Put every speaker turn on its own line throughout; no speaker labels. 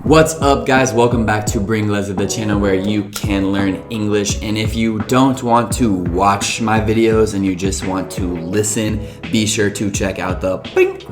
What's up, guys? Welcome back to Bringlese, the channel where you can learn English. And if you don't want to watch my videos and you just want to listen, be sure to check out the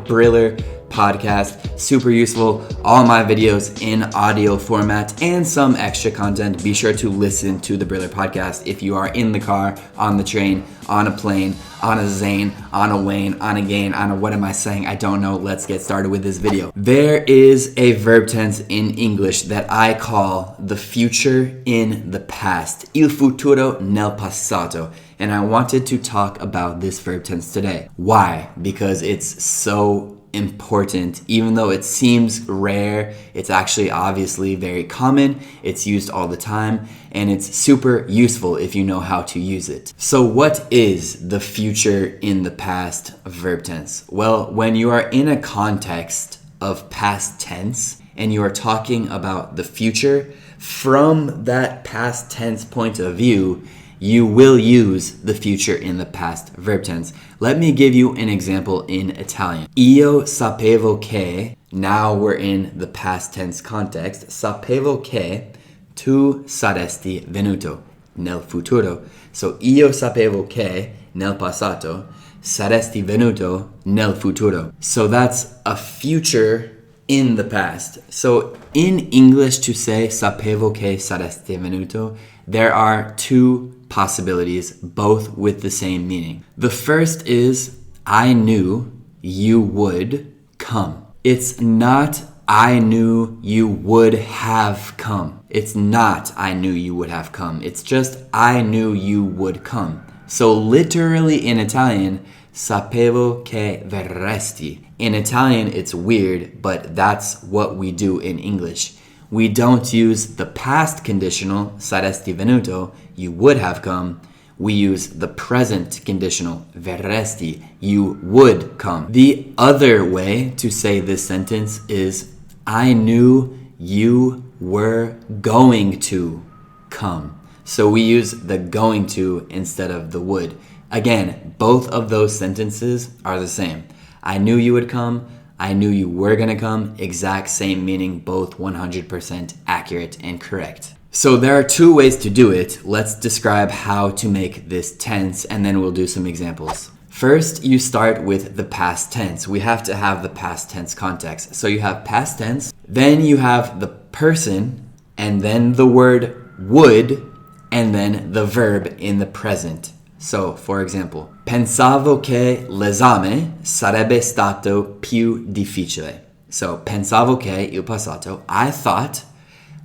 Briller podcast. Super useful. All my videos in audio format and some extra content. Be sure to listen to the Briller podcast if you are in the car, on the train, on a plane, on a Zane, on a Wayne, on a Gain, on a what am I saying? I don't know. Let's get started with this video. There is a verb tense in English that I call the future in the past. Il futuro nel passato. And I wanted to talk about this verb tense today. Why? Because it's so important. Even though it seems rare, it's actually obviously very common. It's used all the time and it's super useful if you know how to use it. So what is the future in the past verb tense? Well, when you are in a context of past tense and you are talking about the future, from that past tense point of view, you will use the future in the past verb tense. Let me give you an example in Italian. Io sapevo che, now we're in the past tense context, sapevo che tu saresti venuto nel futuro. So io sapevo che nel passato saresti venuto nel futuro. So that's a future in the past. So in English, to say sapevo che saresti venuto, there are two possibilities, both with the same meaning. The first is I knew you would come. It's not I knew you would have come. It's not I knew you would have come. It's just I knew you would come. So literally in Italian, sapevo che verresti. In Italian, it's weird, but that's what we do in English. We don't use the past conditional, saresti venuto, you would have come. We use the present conditional, verresti, you would come. The other way to say this sentence is, I knew you were going to come. So we use the going to instead of the would. Again, both of those sentences are the same. I knew you would come. I knew you were gonna come. Exact same meaning, both 100% accurate and correct. So there are two ways to do it. Let's describe how to make this tense and then we'll do some examples. First, you start with the past tense. We have to have the past tense context. So you have past tense, then you have the person, and then the word would, and then the verb in the present. So, for example, pensavo che l'esame sarebbe stato più difficile. So, pensavo che, il passato, I thought,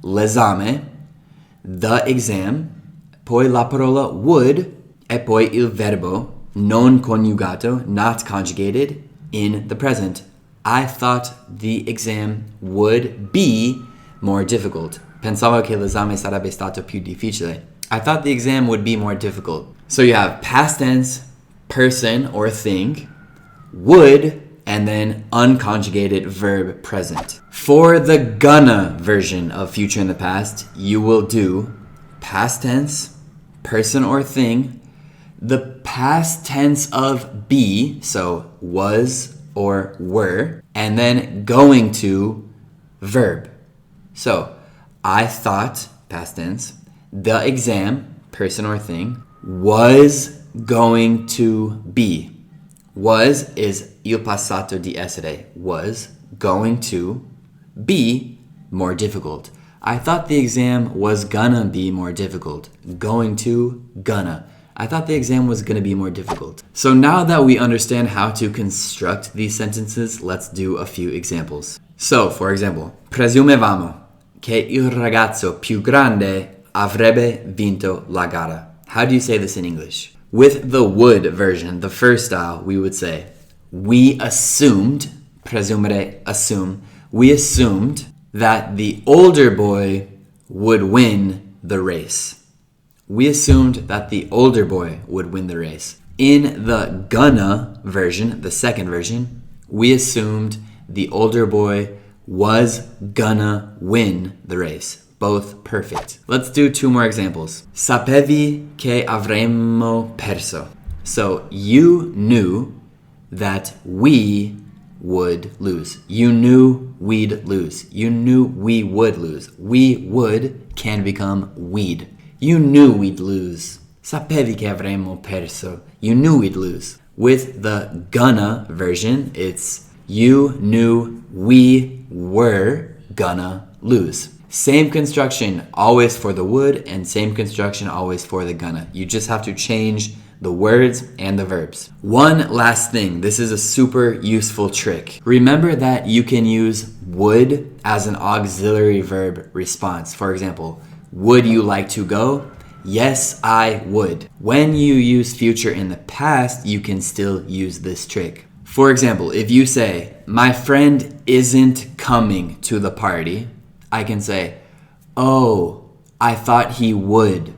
l'esame, the exam, poi la parola would, e poi il verbo non coniugato, not conjugated, in the present. I thought the exam would be more difficult. Pensavo che l'esame sarebbe stato più difficile. I thought the exam would be more difficult. So you have past tense, person or thing, would, and then unconjugated verb present. For the gonna version of future in the past, you will do past tense, person or thing, the past tense of be, so was or were, and then going to verb. So I thought, past tense, the exam, person or thing, was going to be. Was is il passato di essere. Was going to be more difficult. I thought the exam was gonna be more difficult. Going to, gonna. I thought the exam was gonna be more difficult. So now that we understand how to construct these sentences, let's do a few examples. So, for example, presumevamo che il ragazzo più grande avrebbe vinto la gara. How do you say this in English? With the would version, the first style, we would say, we assumed, presumere, assume, we assumed that the older boy would win the race. We assumed that the older boy would win the race. In the gonna version, the second version, we assumed the older boy was gonna win the race. Both perfect. Let's do two more examples. Sapevi che avremmo perso. So you knew that we would lose. You knew we'd lose. You knew we would lose. We would can become we'd. You knew we'd lose. Sapevi che avremmo perso. You knew we'd lose. With the gonna version, it's you knew we were gonna lose. Same construction always for the would and same construction always for the gonna. You just have to change the words and the verbs. One last thing, this is a super useful trick. Remember that you can use would as an auxiliary verb response. For example, would you like to go? Yes, I would. When you use future in the past, you can still use this trick. For example, if you say, my friend isn't coming to the party, I can say, oh, I thought he would.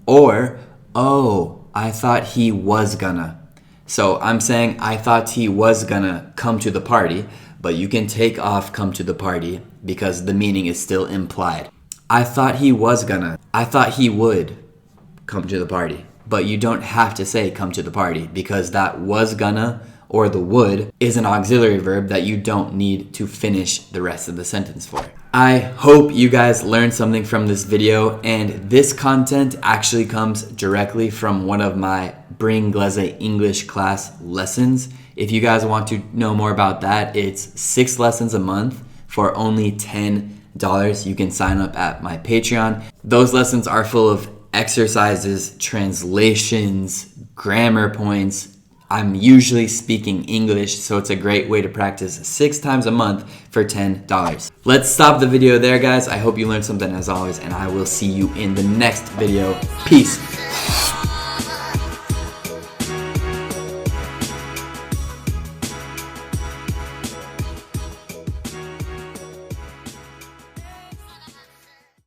Or, oh, I thought he was gonna. So I'm saying I thought he was gonna come to the party, but you can take off come to the party because the meaning is still implied. I thought he was gonna. I thought he would come to the party. But you don't have to say come to the party because that was gonna or the would is an auxiliary verb that you don't need to finish the rest of the sentence for. I hope you guys learned something from this video, and this content actually comes directly from one of my Bringlese English class lessons. If you guys want to know more about that, it's 6 lessons a month for only $10. You can sign up at my Patreon. Those lessons are full of exercises, translations, grammar points. I'm usually speaking English, so it's a great way to practice 6 times a month for $10. Let's stop the video there, guys. I hope you learned something as always, and I will see you in the next video. Peace.